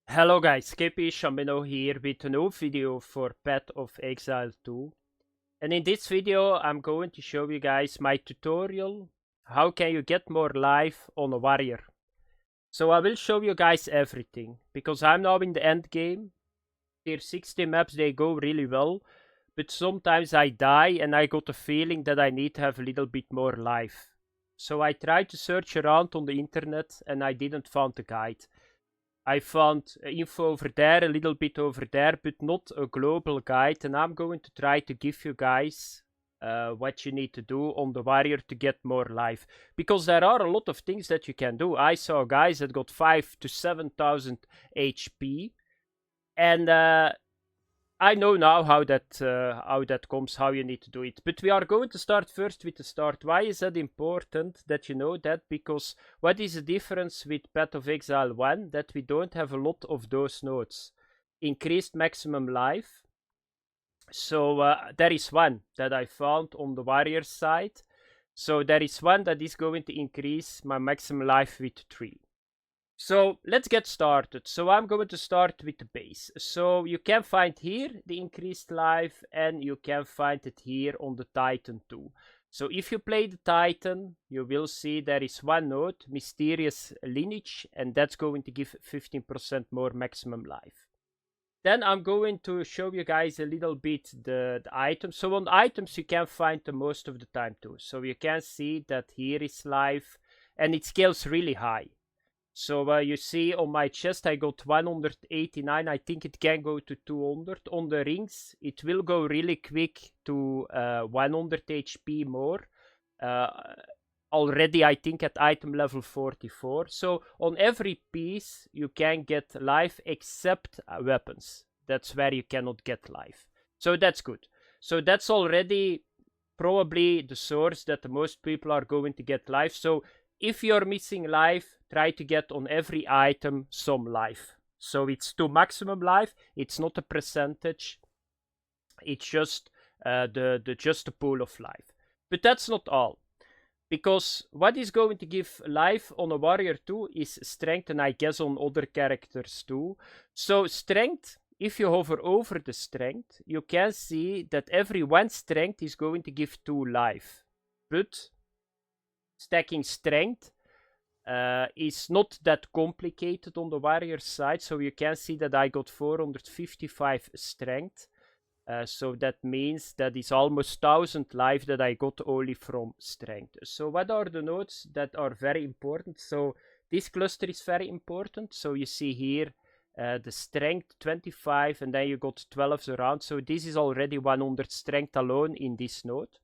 Hello guys, KP Shamino here with a new video for Path of Exile 2. And in this video I'm going to show you guys my tutorial how can you get more life on a warrior. So I will show you guys everything because I'm now in the end game. Tier 60 maps they go really well, but sometimes I die and I got a feeling that I need to have a little bit more life. So I tried to search around on the internet and I didn't find a guide. I found info over there, a little bit over there, but not a global guide. And I'm going to try to give you guys what you need to do on the warrior to get more life. Because there are a lot of things that you can do. I saw guys that got 5 to 7,000 HP. And I know now how that comes, how you need to do it. But we are going to start first with the start. Why is that important that you know that? Because what is the difference with Path of Exile 1? That we don't have a lot of those nodes. Increased maximum life. So there is one that I found on the warrior side. So there is one that is going to increase my maximum life with 3. So let's get started. So I'm going to start with the base. So you can find here the increased life and you can find it here on the Titan too. So if you play the Titan, you will see there is one node, Mysterious Lineage, and that's going to give 15% more maximum life. Then I'm going to show you guys a little bit the items. So on items you can find the most of the time too. So you can see that here is life and it scales really high. So you see on my chest I got 189. I think it can go to 200. On the rings it will go really quick to 100 HP more. Already I think at item level 44. So on every piece you can get life except weapons. That's where you cannot get life. So that's good. So that's already probably the source that most people are going to get life. So if you're missing life, try to get on every item some life. So it's to maximum life. It's not a percentage. It's just the pool of life. But that's not all. Because what is going to give life on a warrior too is strength, and I guess on other characters too. So strength, if you hover over the strength, you can see that every one strength is going to give 2 life. But stacking strength is not that complicated on the warrior side. So you can see that I got 455 strength. So that means that is almost 1000 life that I got only from strength. So what are the nodes that are very important? So this cluster is very important. So you see here the strength 25 and then you got 12 around. So this is already 100 strength alone in this node.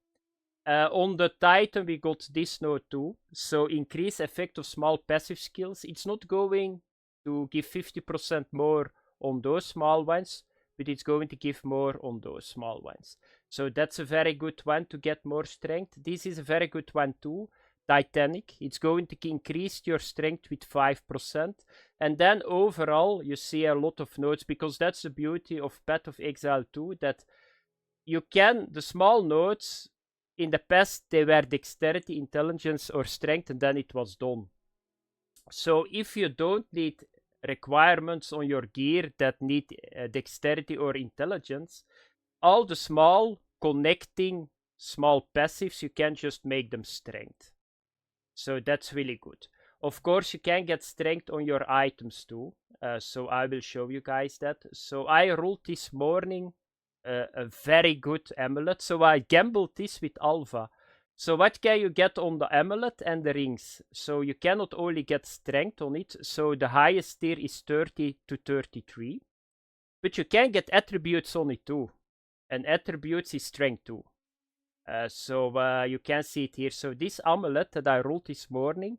On the Titan we got this node too. So increase effect of small passive skills. It's not going to give 50% more on those small ones, but it's going to give more on those small ones. So that's a very good one to get more strength. This is a very good one too. Titanic. It's going to increase your strength with 5%. And then overall you see a lot of nodes, because that's the beauty of Path of Exile 2, that you can, the small nodes, in the past they were dexterity, intelligence or strength, and then it was done. So if you don't need requirements on your gear that need dexterity or intelligence, all the small connecting small passives, you can just make them strength. So that's really good. Of course you can get strength on your items too. So I will show you guys that. So I rolled this morning a very good amulet. So I gambled this with alpha. So what can you get on the amulet and the rings? So you cannot only get strength on it. So the highest tier is 30 to 33. But you can get attributes on it too. And attributes is strength too. So you can see it here. So this amulet that I rolled this morning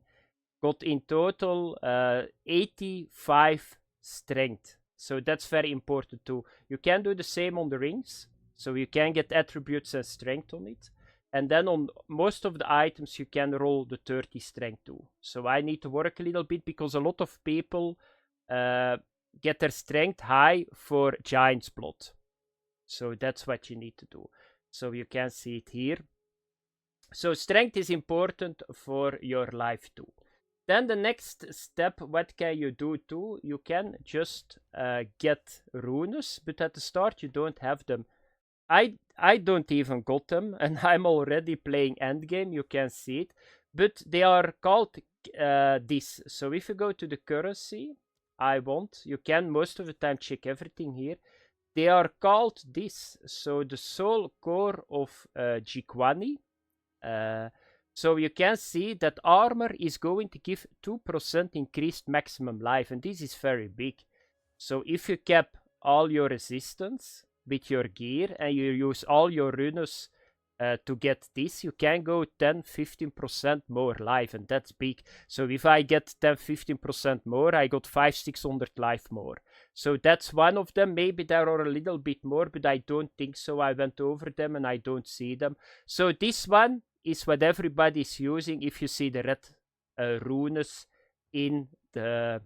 got in total 85 strength. So that's very important too. You can do the same on the rings. So you can get attributes and strength on it. And then on most of the items you can roll the 30 strength too. So I need to work a little bit, because a lot of people get their strength high for Giant's Blood. So that's what you need to do. So you can see it here. So strength is important for your life too. Then the next step, what can you do too? You can just get runes, but at the start you don't have them. I don't even got them, and I'm already playing endgame. You can see it, but they are called this. So if you go to the currency, you can most of the time check everything here. They are called this. So the soul core of Jikwani. So you can see that armor is going to give 2% increased maximum life, and this is very big. So if you cap all your resistance with your gear and you use all your runes to get this, you can go 10-15% more life, and that's big. So if I get 10-15% more, I got 500-600 life more. So that's one of them. Maybe there are a little bit more, but I don't think so. I went over them and I don't see them. So this one is what everybody is using if you see the red runes in the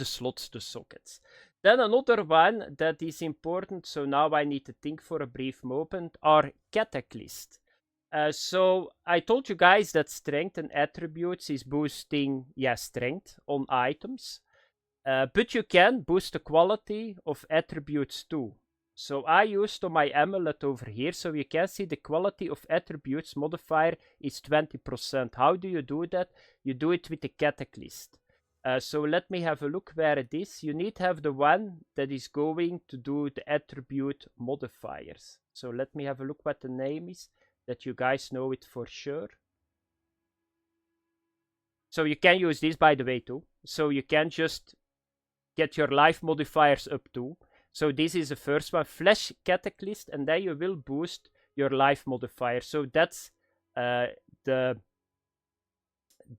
slots, the sockets. Then another one that is important, so now I need to think for a brief moment, are Cataclysm. So I told you guys that strength and attributes is boosting, strength on items. But you can boost the quality of attributes too. So I used on my amulet over here, so you can see the quality of attributes modifier is 20%. How do you do that? You do it with the Cataclysm. So let me have a look where it is. You need to have the one that is going to do the attribute modifiers. So let me have a look what the name is, that you guys know it for sure. So you can use this, by the way, too. So you can just get your life modifiers up too. So this is the first one, Flash Cataclysm, and then you will boost your life modifier. So that's the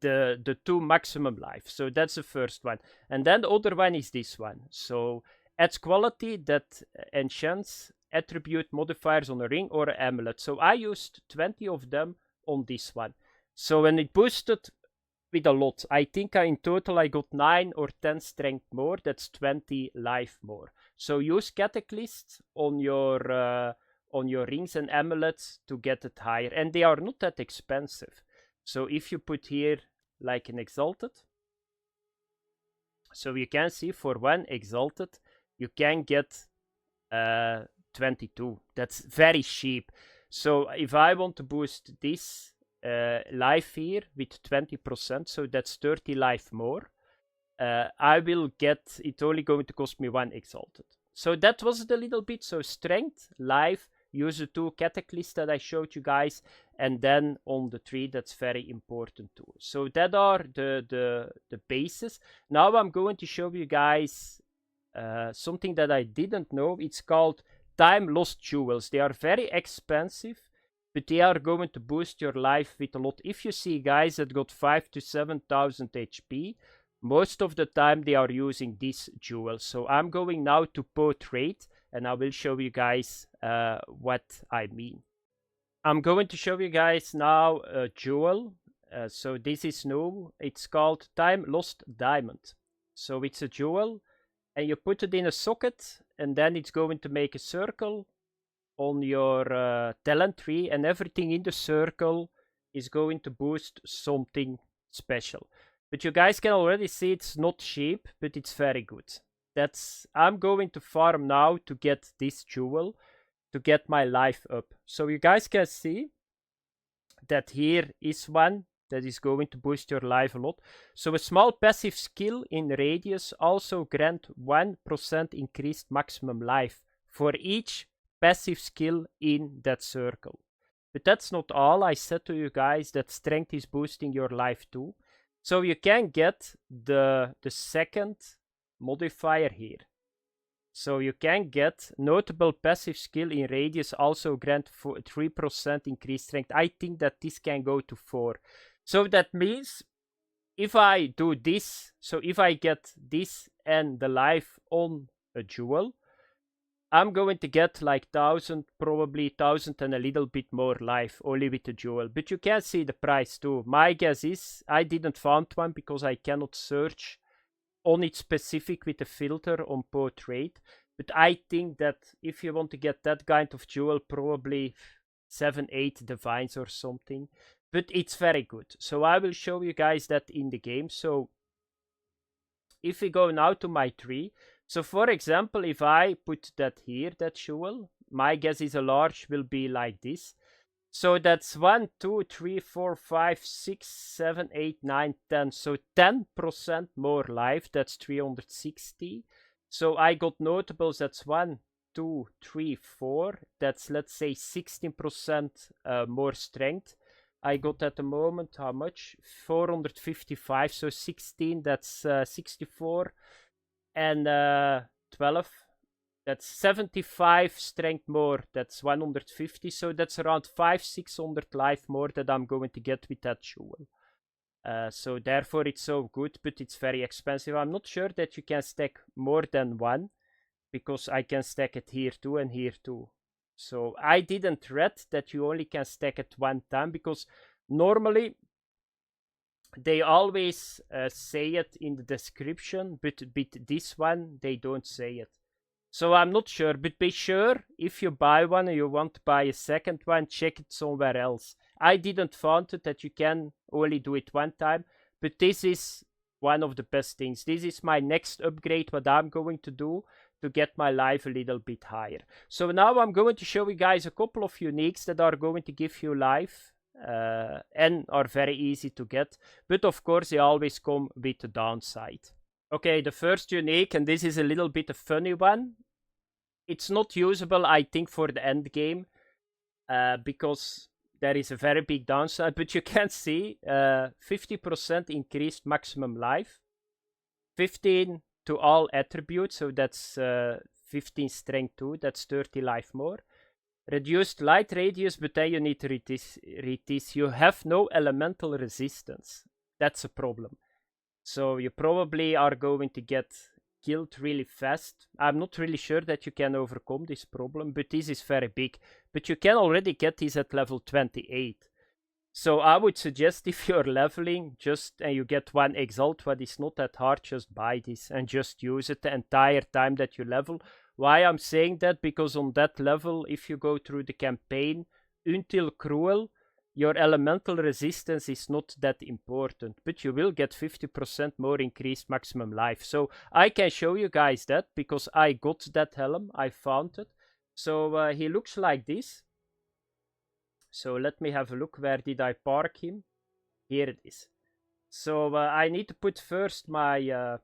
2 maximum life. So that's the first one. And then the other one is this one. So adds quality that enchants attribute modifiers on a ring or an amulet. So I used 20 of them on this one. So when it boosted with a lot, I think in total I got 9 or 10 strength more. That's 20 life more. So use Cataclysms on your rings and amulets to get it higher. And they are not that expensive. So if you put here like an Exalted, so you can see for one Exalted, you can get 22. That's very cheap. So if I want to boost this life here with 20%, so that's 30 life more, I will get, it only going to cost me 1 Exalted. So that was it a little bit. So strength, life, use the 2 Cataclysms that I showed you guys, and then on the 3, that's very important too. So that are the bases. Now I'm going to show you guys something that I didn't know. It's called Time Lost Jewels. They are very expensive, but they are going to boost your life with a lot. If you see guys that got 5,000 to 7,000 HP, most of the time they are using this jewel. So I'm going now to portrait, and I will show you guys what I mean. I'm going to show you guys now a jewel. So this is new. It's called Time Lost Diamond. So it's a jewel, and you put it in a socket, and then it's going to make a circle on your talent tree, and everything in the circle is going to boost something special. But you guys can already see it's not cheap, but it's very good. I'm going to farm now to get this jewel, to get my life up. So you guys can see that here is one that is going to boost your life a lot. So a small passive skill in radius also grant 1% increased maximum life for each passive skill in that circle. But that's not all. I said to you guys that strength is boosting your life too. So you can get the second modifier here. So you can get notable passive skill in radius also grant for 3% increased strength. I think that this can go to 4. So that means if I do this, so if I get this and the life on a jewel, I'm going to get like 1,000, probably 1,000 and a little bit more life only with the jewel. But you can see the price too. My guess is I didn't find one because I cannot search on it specific with a filter on portrait. But I think that if you want to get that kind of jewel, probably 7-8 divines or something. but it's very good. So I will show you guys that in the game. So if we go now to my tree, so for example, if I put that here, that jewel, my guess is a large will be like this. So that's 1, 2, 3, 4, 5, 6, 7, 8, 9, 10. So 10% more life. That's 360. So I got notables. That's 1, 2, 3, 4. That's, let's say, 16% more strength. I got at the moment, how much? 455. So 16, that's 64. And 12. That's 75 strength more. That's 150. So that's around 500-600 life more that I'm going to get with that jewel. So therefore it's so good, but it's very expensive. I'm not sure that you can stack more than one, because I can stack it here too and here too. So I didn't read that you only can stack it one time, because normally they always say it in the description, but with this one they don't say it. So I'm not sure, but be sure if you buy one and you want to buy a second one, check it somewhere else. I didn't find it that you can only do it one time, but this is one of the best things. This is my next upgrade, what I'm going to do to get my life a little bit higher. So now I'm going to show you guys a couple of uniques that are going to give you life and are very easy to get, but of course they always come with a downside. Okay, the first unique, and this is a little bit a funny one. It's not usable, I think, for the end game, because there is a very big downside, but you can see 50% increased maximum life, 15 to all attributes, so that's 15 strength too, that's 30 life more. Reduced light radius, but then you need to read this. You have no elemental resistance. That's a problem. So you probably are going to get killed really fast. I'm not really sure that you can overcome this problem, but this is very big. But you can already get this at level 28. So I would suggest, if you're leveling, and you get one exalt, what is not that hard, just buy this and just use it the entire time that you level. Why I'm saying that? Because on that level, if you go through the campaign until Cruel, your elemental resistance is not that important, but you will get 50% more increased maximum life. So I can show you guys that, because I got that helm, I found it. So he looks like this. So let me have a look. Where did I park him? Here it is. So I need to put first my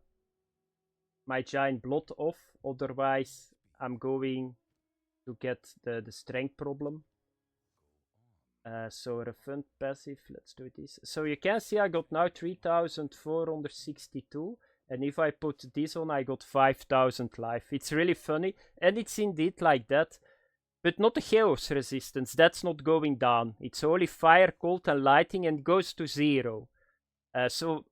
my giant blood off, otherwise I'm going to get the strength problem. So refund passive, let's do this. So you can see I got now 3,462, and if I put this on, I got 5,000 life. It's really funny, and it's indeed like that, but not the chaos resistance. That's not going down. It's only fire, cold, and lighting, and goes to 0. So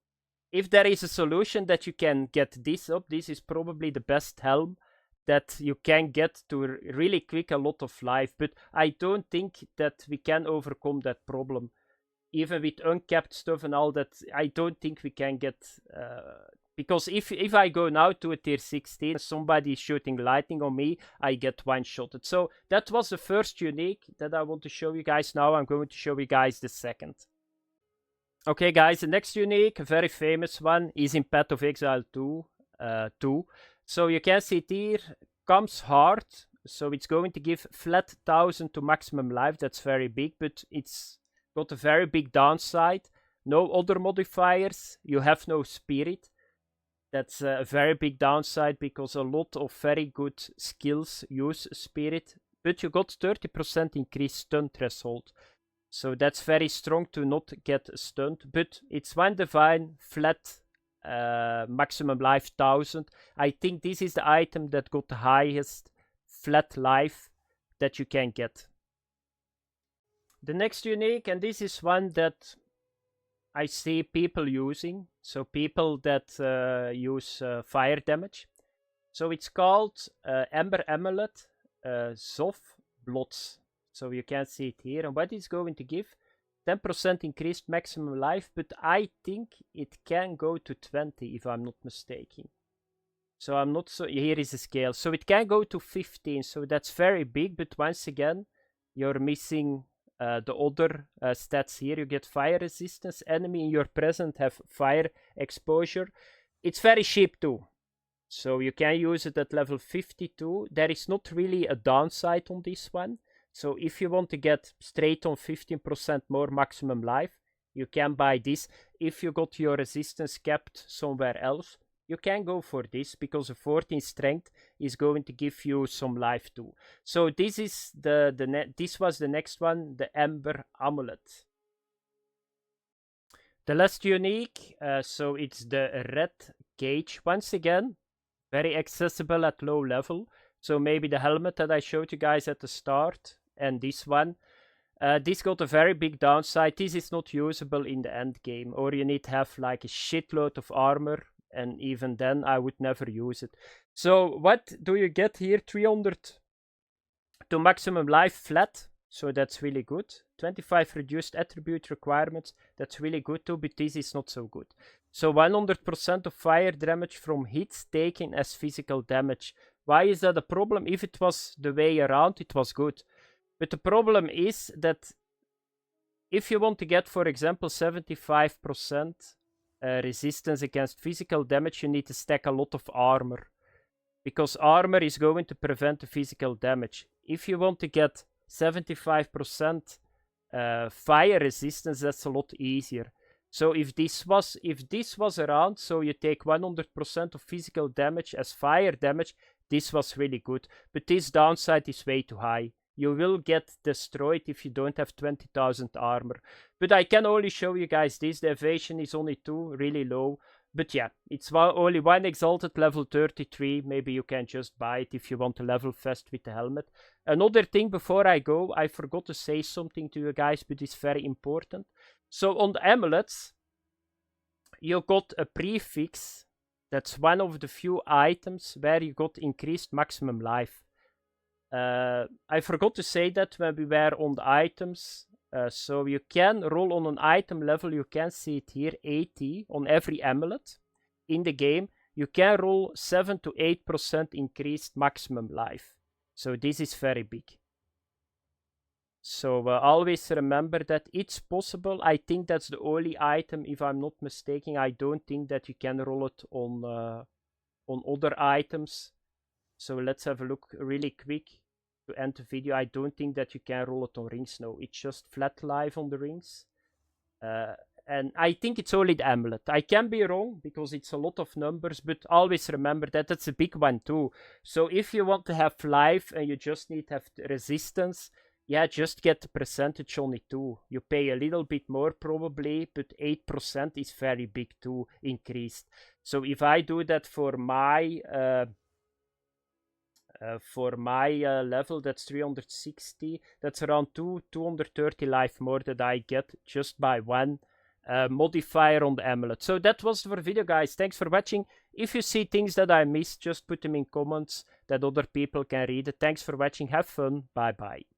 if there is a solution that you can get this up, this is probably the best helm that you can get to really quick a lot of life. But I don't think that we can overcome that problem. Even with uncapped stuff and all that, I don't think we can get... because if I go now to a tier 16, somebody is shooting lightning on me, I get one-shotted. So that was the first unique that I want to show you guys. Now I'm going to show you guys the second. Okay guys, the next unique, a very famous one, is in Path of Exile 2. So you can see it here, comes hard, so it's going to give flat 1000 to maximum life. That's very big, but it's got a very big downside. No other modifiers, you have no spirit. That's a very big downside, because a lot of very good skills use spirit, but you got 30% increased stun threshold. So that's very strong to not get stunned, but it's one divine, flat, maximum life 1000. I think this is the item that got the highest flat life that you can get. The next unique, and this is one that I see people using, so people that use fire damage. So it's called Ember Amulet Zof Blots. So you can see it here, and what it's going to give, 10% increased maximum life, but I think it can go to 20 if I'm not mistaken. So I'm not so... Here is the scale. So it can go to 15, so that's very big, but once again, you're missing the other stats here. You get fire resistance. Enemy in your presence have fire exposure. It's very cheap too. So you can use it at level 52. There is not really a downside on this one. So if you want to get straight on 15% more maximum life, you can buy this. If you got your resistance capped somewhere else, you can go for this, because a 14 strength is going to give you some life too. So this is this was the next one, the Ember Amulet. The last unique, so it's the red gauge. Once again, very accessible at low level. So maybe the helmet that I showed you guys at the start and this one. This got a very big downside. This is not usable in the end game, or you need to have like a shitload of armor, and even then I would never use it. So what do you get here? 300 to maximum life flat, so that's really good. 25 reduced attribute requirements, that's really good too, but this is not so good. So 100% of fire damage from hits taken as physical damage. Why is that a problem? If it was the way around, it was good. But the problem is that if you want to get, for example, 75% resistance against physical damage, you need to stack a lot of armor, because armor is going to prevent the physical damage. If you want to get 75% fire resistance, that's a lot easier. So if this was around, so you take 100% of physical damage as fire damage, this was really good. But this downside is way too high. You will get destroyed if you don't have 20,000 armor. But I can only show you guys this. The evasion is only 2, really low. But yeah, it's only one exalted level 33. Maybe you can just buy it if you want to level fast with the helmet. Another thing before I go, I forgot to say something to you guys, but it's very important. So on the amulets, you got a prefix. That's one of the few items where you got increased maximum life. I forgot to say that when we were on the items. So you can roll on an item level, you can see it here, 80 on every amulet. In the game, you can roll 7 to 8% increased maximum life. So this is very big. So always remember that it's possible. I think that's the only item, if I'm not mistaken. I don't think that you can roll it on other items. So let's have a look really quick to end the video. I don't think that you can roll it on rings. No, it's just flat life on the rings. And I think it's only the amulet. I can be wrong because it's a lot of numbers, but always remember that that's a big one too. So if you want to have life and you just need to have resistance, yeah, just get the percentage on it too. You pay a little bit more probably, but 8% is very big too, increased. So if I do that for my level, that's 360. That's around 230 life more that I get just by one modifier on the amulet. So that was for video, guys. Thanks for watching. If you see things that I missed, just put them in comments that other people can read it. Thanks for watching. Have fun. Bye bye.